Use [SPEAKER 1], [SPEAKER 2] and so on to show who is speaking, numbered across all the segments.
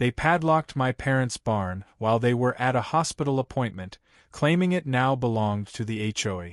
[SPEAKER 1] They padlocked my parents' barn while they were at a hospital appointment, claiming it now belonged to the HOA.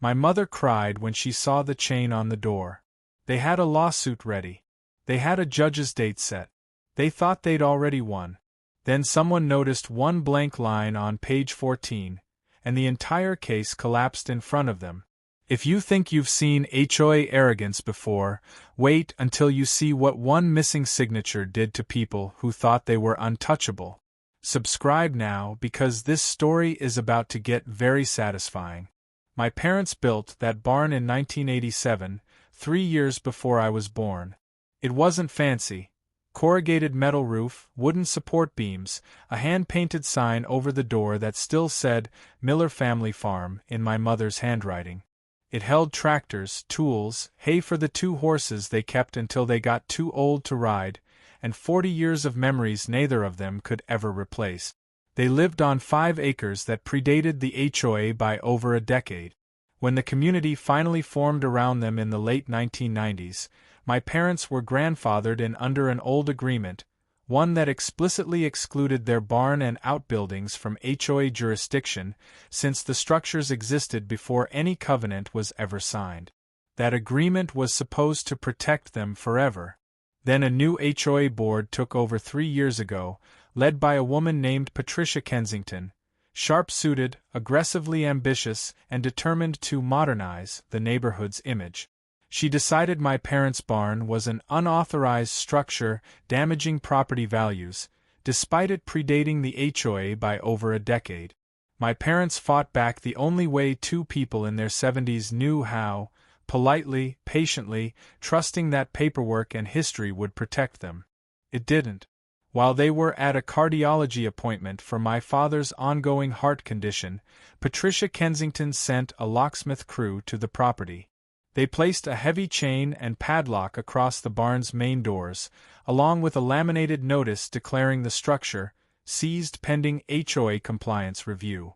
[SPEAKER 1] My mother cried when she saw the chain on the door. They had a lawsuit ready. They had a judge's date set. They thought they'd already won. Then someone noticed one blank line on page 14, and the entire case collapsed in front of them. If you think you've seen HOA arrogance before, wait until you see what one missing signature did to people who thought they were untouchable. Subscribe now because this story is about to get very satisfying. My parents built that barn in 1987, 3 years before I was born. It wasn't fancy. Corrugated metal roof, wooden support beams, a hand-painted sign over the door that still said Miller Family Farm in my mother's handwriting. It held tractors, tools, hay for the 2 horses they kept until they got too old to ride, and 40 years of memories neither of them could ever replace. They lived on 5 acres that predated the HOA by over a decade. When the community finally formed around them in the late 1990s, my parents were grandfathered in under an old agreement, one that explicitly excluded their barn and outbuildings from HOA jurisdiction, since the structures existed before any covenant was ever signed. That agreement was supposed to protect them forever. Then a new HOA board took over 3 years ago, led by a woman named Patricia Kensington, sharp-suited, aggressively ambitious, and determined to modernize the neighborhood's image. She decided my parents' barn was an unauthorized structure damaging property values, despite it predating the HOA by over a decade. My parents fought back the only way 2 people in their 70s knew how, politely, patiently, trusting that paperwork and history would protect them. It didn't. While they were at a cardiology appointment for my father's ongoing heart condition, Patricia Kensington sent a locksmith crew to the property. They placed a heavy chain and padlock across the barn's main doors, along with a laminated notice declaring the structure seized pending HOA compliance review.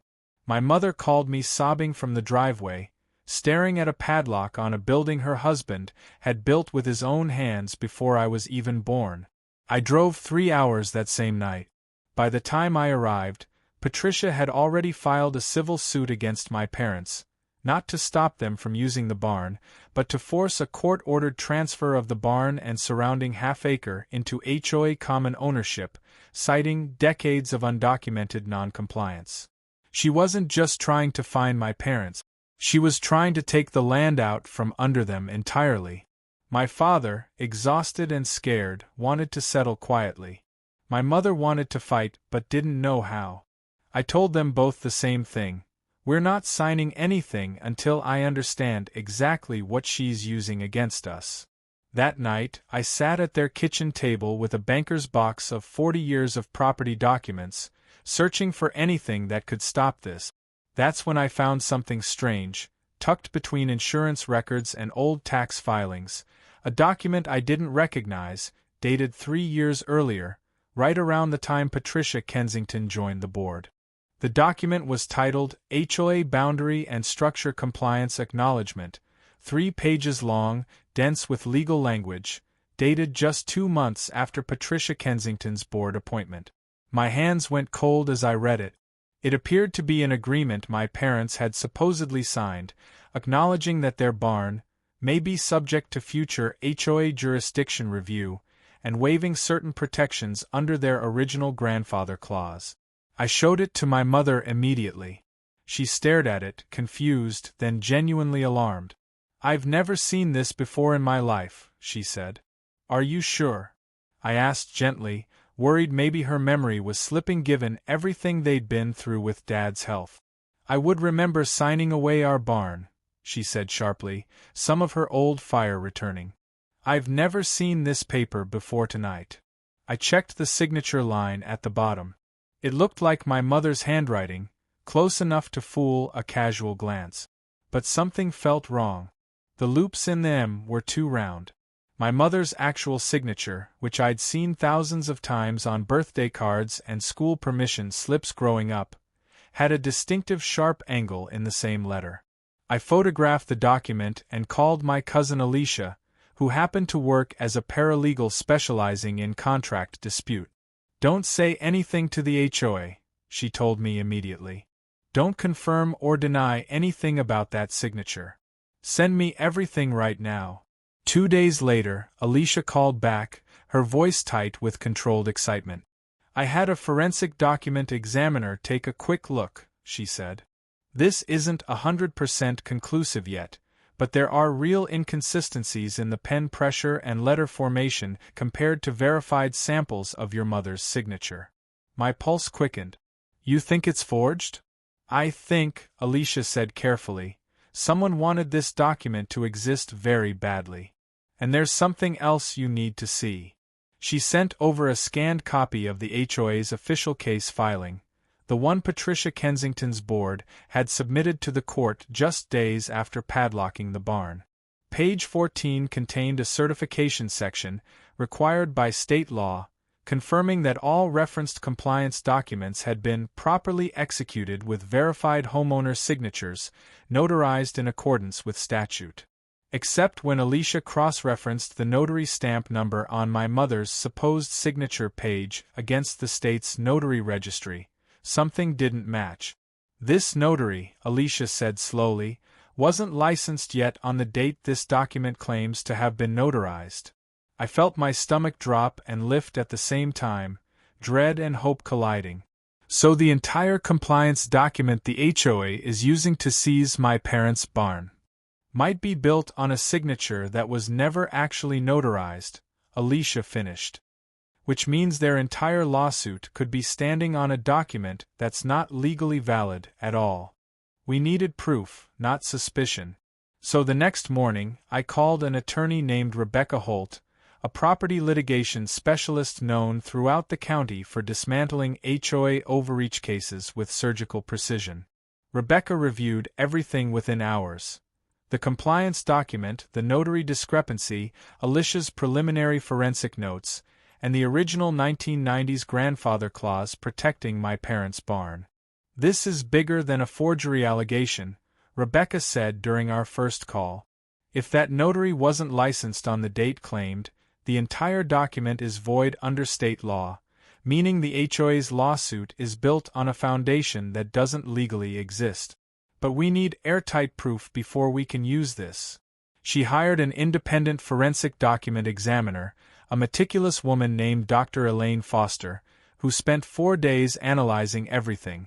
[SPEAKER 1] My mother called me sobbing from the driveway, staring at a padlock on a building her husband had built with his own hands before I was even born. I drove 3 hours that same night. By the time I arrived, Patricia had already filed a civil suit against my parents, not to stop them from using the barn, but to force a court-ordered transfer of the barn and surrounding half-acre into HOA common ownership, citing decades of undocumented noncompliance. She wasn't just trying to fine my parents, she was trying to take the land out from under them entirely. My father, exhausted and scared, wanted to settle quietly. My mother wanted to fight but didn't know how. I told them both the same thing. We're not signing anything until I understand exactly what she's using against us. That night, I sat at their kitchen table with a banker's box of 40 years of property documents, searching for anything that could stop this. That's when I found something strange, tucked between insurance records and old tax filings, a document I didn't recognize, dated 3 years earlier, right around the time Patricia Kensington joined the board. The document was titled HOA Boundary and Structure Compliance Acknowledgement, 3 pages long, dense with legal language, dated just 2 months after Patricia Kensington's board appointment. My hands went cold as I read it. It appeared to be an agreement my parents had supposedly signed, acknowledging that their barn may be subject to future HOA jurisdiction review, and waiving certain protections under their original grandfather clause. I showed it to my mother immediately. She stared at it, confused, then genuinely alarmed. "I've never seen this before in my life," she said. "Are you sure?" I asked gently, worried maybe her memory was slipping given everything they'd been through with Dad's health. "I would remember signing away our barn," she said sharply, some of her old fire returning. "I've never seen this paper before tonight." I checked the signature line at the bottom. It looked like my mother's handwriting, close enough to fool a casual glance. But something felt wrong. The loops in the M were too round. My mother's actual signature, which I'd seen thousands of times on birthday cards and school permission slips growing up, had a distinctive sharp angle in the same letter. I photographed the document and called my cousin Alicia, who happened to work as a paralegal specializing in contract dispute. Don't say anything to the HOA, she told me immediately. Don't confirm or deny anything about that signature. Send me everything right now. 2 days later, Alicia called back, her voice tight with controlled excitement. I had a forensic document examiner take a quick look, she said. This isn't 100% conclusive yet, but there are real inconsistencies in the pen pressure and letter formation compared to verified samples of your mother's signature. My pulse quickened. You think it's forged? I think, Alicia said carefully, someone wanted this document to exist very badly. And there's something else you need to see. She sent over a scanned copy of the HOA's official case filing, the one Patricia Kensington's board had submitted to the court just days after padlocking the barn. Page 14 contained a certification section, required by state law, confirming that all referenced compliance documents had been properly executed with verified homeowner signatures, notarized in accordance with statute. Except when Alicia cross-referenced the notary stamp number on my mother's supposed signature page against the state's notary registry, something didn't match. This notary, Alicia said slowly, wasn't licensed yet on the date this document claims to have been notarized. I felt my stomach drop and lift at the same time, dread and hope colliding. So the entire compliance document the HOA is using to seize my parents' barn might be built on a signature that was never actually notarized, Alicia finished. Which means their entire lawsuit could be standing on a document that's not legally valid at all. We needed proof, not suspicion. So the next morning, I called an attorney named Rebecca Holt, a property litigation specialist known throughout the county for dismantling HOA overreach cases with surgical precision. Rebecca reviewed everything within hours. The compliance document, the notary discrepancy, Alicia's preliminary forensic notes, and the original 1990s grandfather clause protecting my parents' barn. This is bigger than a forgery allegation, Rebecca said during our first call. If that notary wasn't licensed on the date claimed, the entire document is void under state law, meaning the HOA's lawsuit is built on a foundation that doesn't legally exist. But we need airtight proof before we can use this. She hired an independent forensic document examiner, a meticulous woman named Dr. Elaine Foster, who spent 4 days analyzing everything: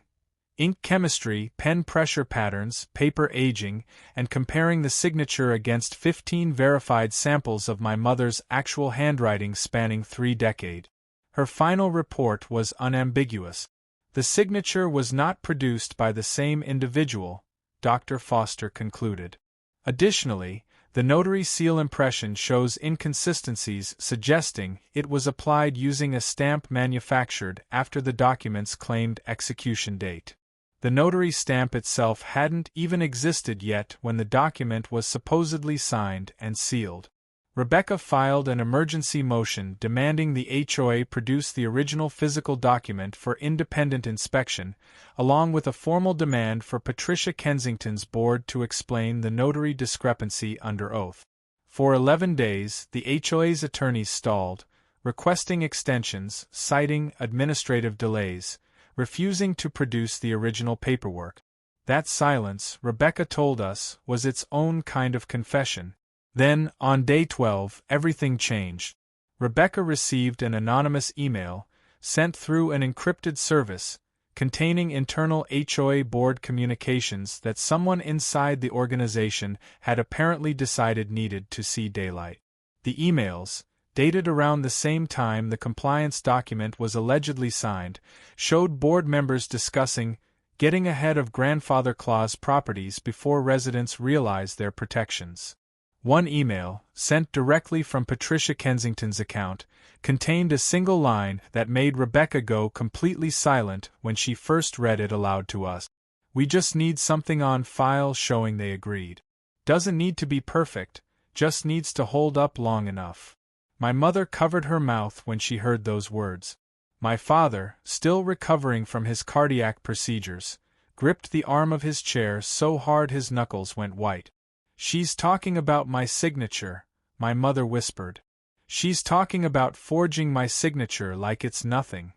[SPEAKER 1] ink chemistry, pen pressure patterns, paper aging, and comparing the signature against 15 verified samples of my mother's actual handwriting spanning 3 decades. Her final report was unambiguous. The signature was not produced by the same individual, Dr. Foster concluded. Additionally, the notary seal impression shows inconsistencies suggesting it was applied using a stamp manufactured after the document's claimed execution date. The notary stamp itself hadn't even existed yet when the document was supposedly signed and sealed. Rebecca filed an emergency motion demanding the HOA produce the original physical document for independent inspection, along with a formal demand for Patricia Kensington's board to explain the notary discrepancy under oath. For 11 days, the HOA's attorneys stalled, requesting extensions, citing administrative delays, refusing to produce the original paperwork. That silence, Rebecca told us, was its own kind of confession. Then, on day 12, everything changed. Rebecca received an anonymous email, sent through an encrypted service, containing internal HOA board communications that someone inside the organization had apparently decided needed to see daylight. The emails, dated around the same time the compliance document was allegedly signed, showed board members discussing getting ahead of grandfather clause properties before residents realize their protections. One email, sent directly from Patricia Kensington's account, contained a single line that made Rebecca go completely silent when she first read it aloud to us. "We just need something on file showing they agreed. Doesn't need to be perfect, just needs to hold up long enough." My mother covered her mouth when she heard those words. My father, still recovering from his cardiac procedures, gripped the arm of his chair so hard his knuckles went white. "She's talking about my signature," my mother whispered. "She's talking about forging my signature like it's nothing."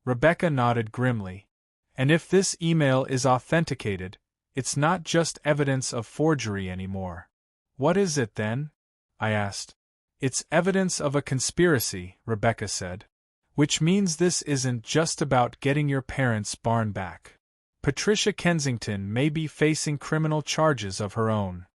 [SPEAKER 1] Rebecca nodded grimly. And if this email is authenticated, it's not just evidence of forgery anymore. What is it then? I asked. It's evidence of a conspiracy, Rebecca said. Which means this isn't just about getting your parents' barn back. Patricia Kensington may be facing criminal charges of her own.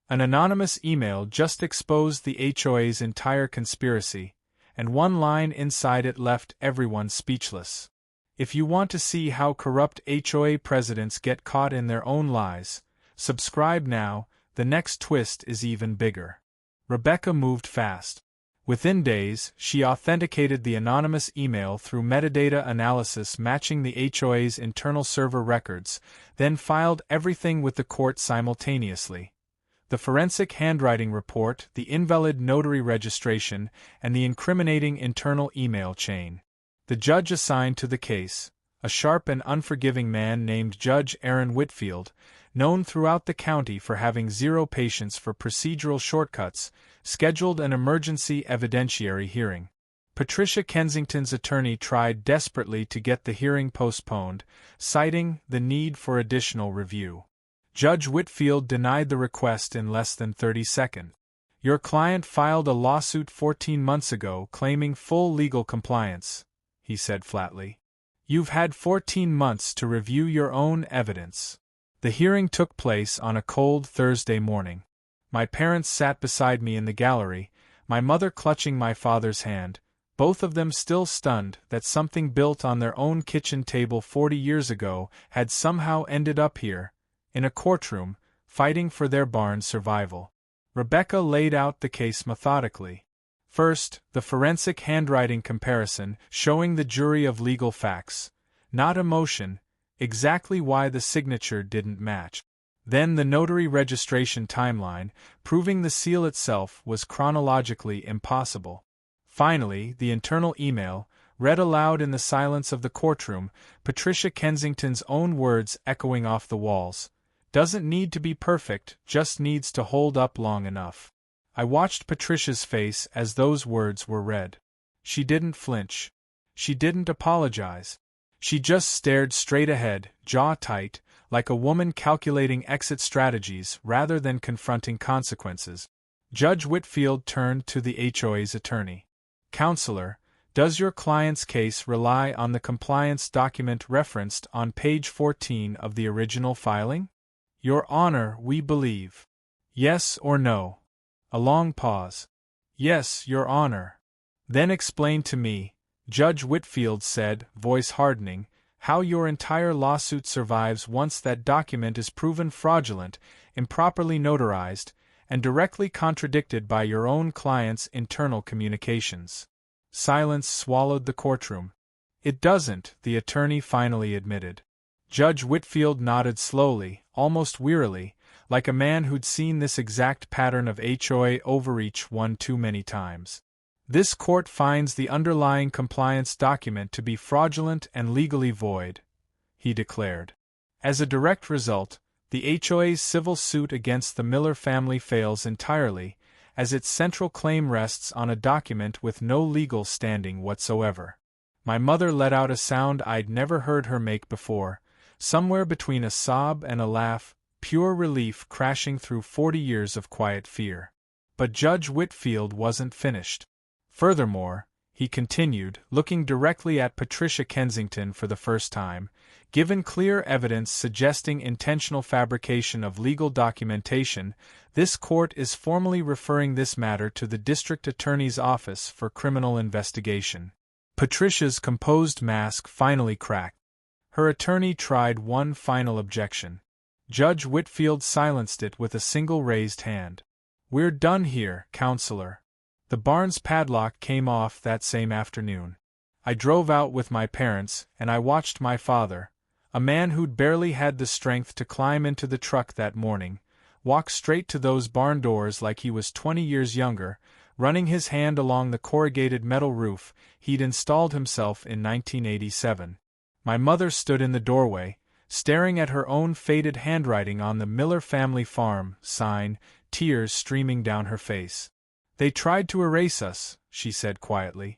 [SPEAKER 1] An anonymous email just exposed the HOA's entire conspiracy, and one line inside it left everyone speechless. If you want to see how corrupt HOA presidents get caught in their own lies, subscribe now. The next twist is even bigger. Rebecca moved fast. Within days, she authenticated the anonymous email through metadata analysis matching the HOA's internal server records, then filed everything with the court simultaneously. The forensic handwriting report, the invalid notary registration, and the incriminating internal email chain. The judge assigned to the case, a sharp and unforgiving man named Judge Aaron Whitfield, known throughout the county for having zero patience for procedural shortcuts, scheduled an emergency evidentiary hearing. Patricia Kensington's attorney tried desperately to get the hearing postponed, citing the need for additional review. Judge Whitfield denied the request in less than 30 seconds. Your client filed a lawsuit 14 months ago claiming full legal compliance, he said flatly. You've had 14 months to review your own evidence. The hearing took place on a cold Thursday morning. My parents sat beside me in the gallery, my mother clutching my father's hand, both of them still stunned that something built on their own kitchen table 40 years ago had somehow ended up here, in a courtroom, fighting for their barn's survival. Rebecca laid out the case methodically. First, the forensic handwriting comparison showing the jury of legal facts, not emotion, exactly why the signature didn't match. Then the notary registration timeline, proving the seal itself was chronologically impossible. Finally, the internal email, read aloud in the silence of the courtroom, Patricia Kensington's own words echoing off the walls. Doesn't need to be perfect, just needs to hold up long enough. I watched Patricia's face as those words were read. She didn't flinch. She didn't apologize. She just stared straight ahead, jaw tight, like a woman calculating exit strategies rather than confronting consequences. Judge Whitfield turned to the HOA's attorney. Counselor, does your client's case rely on the compliance document referenced on page 14 of the original filing? Your Honor, we believe. Yes or no? A long pause. Yes, Your Honor. Then explain to me, Judge Whitfield said, voice hardening, how your entire lawsuit survives once that document is proven fraudulent, improperly notarized, and directly contradicted by your own client's internal communications. Silence swallowed the courtroom. It doesn't, the attorney finally admitted. Judge Whitfield nodded slowly, almost wearily, like a man who'd seen this exact pattern of HOA overreach one too many times. This court finds the underlying compliance document to be fraudulent and legally void, he declared. As a direct result, the HOA's civil suit against the Miller family fails entirely, as its central claim rests on a document with no legal standing whatsoever. My mother let out a sound I'd never heard her make before, somewhere between a sob and a laugh, pure relief crashing through 40 years of quiet fear. But Judge Whitfield wasn't finished. Furthermore, he continued, looking directly at Patricia Kensington for the first time, given clear evidence suggesting intentional fabrication of legal documentation, this court is formally referring this matter to the District Attorney's Office for criminal investigation. Patricia's composed mask finally cracked. Her attorney tried one final objection. Judge Whitfield silenced it with a single raised hand. We're done here, Counselor. The barn's padlock came off that same afternoon. I drove out with my parents, and I watched my father, a man who'd barely had the strength to climb into the truck that morning, walk straight to those barn doors like he was 20 years younger, running his hand along the corrugated metal roof he'd installed himself in 1987. My mother stood in the doorway, staring at her own faded handwriting on the Miller family farm sign, tears streaming down her face. They tried to erase us, she said quietly.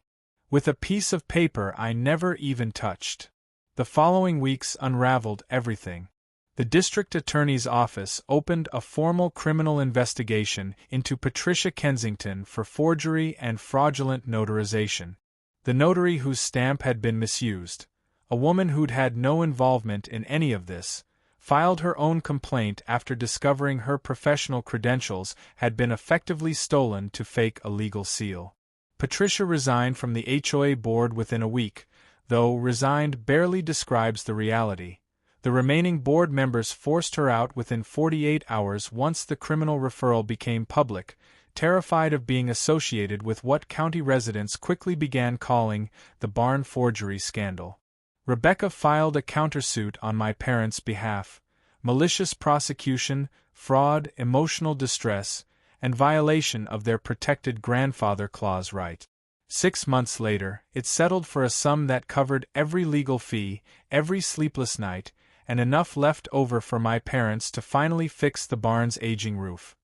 [SPEAKER 1] with a piece of paper I never even touched. The following weeks unraveled everything. The district attorney's office opened a formal criminal investigation into Patricia Kensington for forgery and fraudulent notarization. The notary whose stamp had been misused, a woman who'd had no involvement in any of this, filed her own complaint after discovering her professional credentials had been effectively stolen to fake a legal seal. Patricia resigned from the HOA board within a week, though resigned barely describes the reality. The remaining board members forced her out within 48 hours once the criminal referral became public, terrified of being associated with what county residents quickly began calling the barn forgery scandal. Rebecca filed a countersuit on my parents' behalf. Malicious prosecution, fraud, emotional distress, and violation of their protected grandfather clause right. 6 months later, it settled for a sum that covered every legal fee, every sleepless night, and enough left over for my parents to finally fix the barn's aging roof.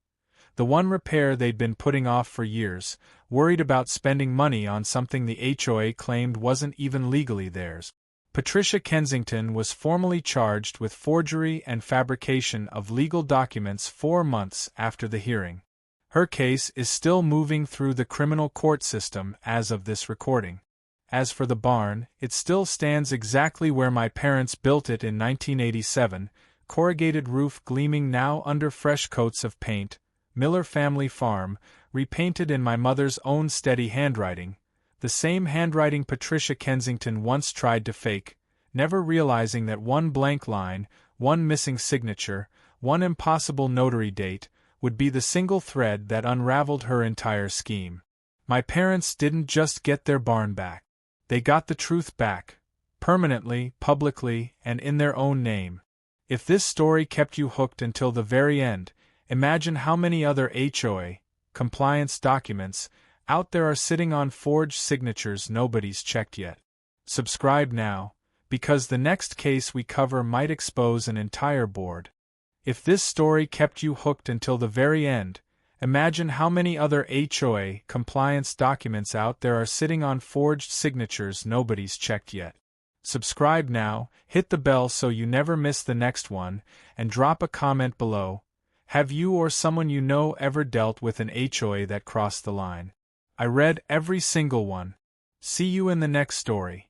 [SPEAKER 1] The one repair they'd been putting off for years, worried about spending money on something the HOA claimed wasn't even legally theirs. Patricia Kensington was formally charged with forgery and fabrication of legal documents 4 months after the hearing. Her case is still moving through the criminal court system as of this recording. As for the barn, it still stands exactly where my parents built it in 1987, corrugated roof gleaming now under fresh coats of paint, Miller Family Farm, repainted in my mother's own steady handwriting, the same handwriting Patricia Kensington once tried to fake, never realizing that one blank line, one missing signature, one impossible notary date, would be the single thread that unraveled her entire scheme. My parents didn't just get their barn back. They got the truth back, permanently, publicly, and in their own name. If this story kept you hooked until the very end, imagine how many other HOA compliance documents out there are sitting on forged signatures nobody's checked yet. Subscribe now, because the next case we cover might expose an entire board. If this story kept you hooked until the very end, imagine how many other HOA compliance documents out there are sitting on forged signatures nobody's checked yet. Subscribe now, hit the bell so you never miss the next one, and drop a comment below. Have you or someone you know ever dealt with an HOA that crossed the line? I read every single one. See you in the next story.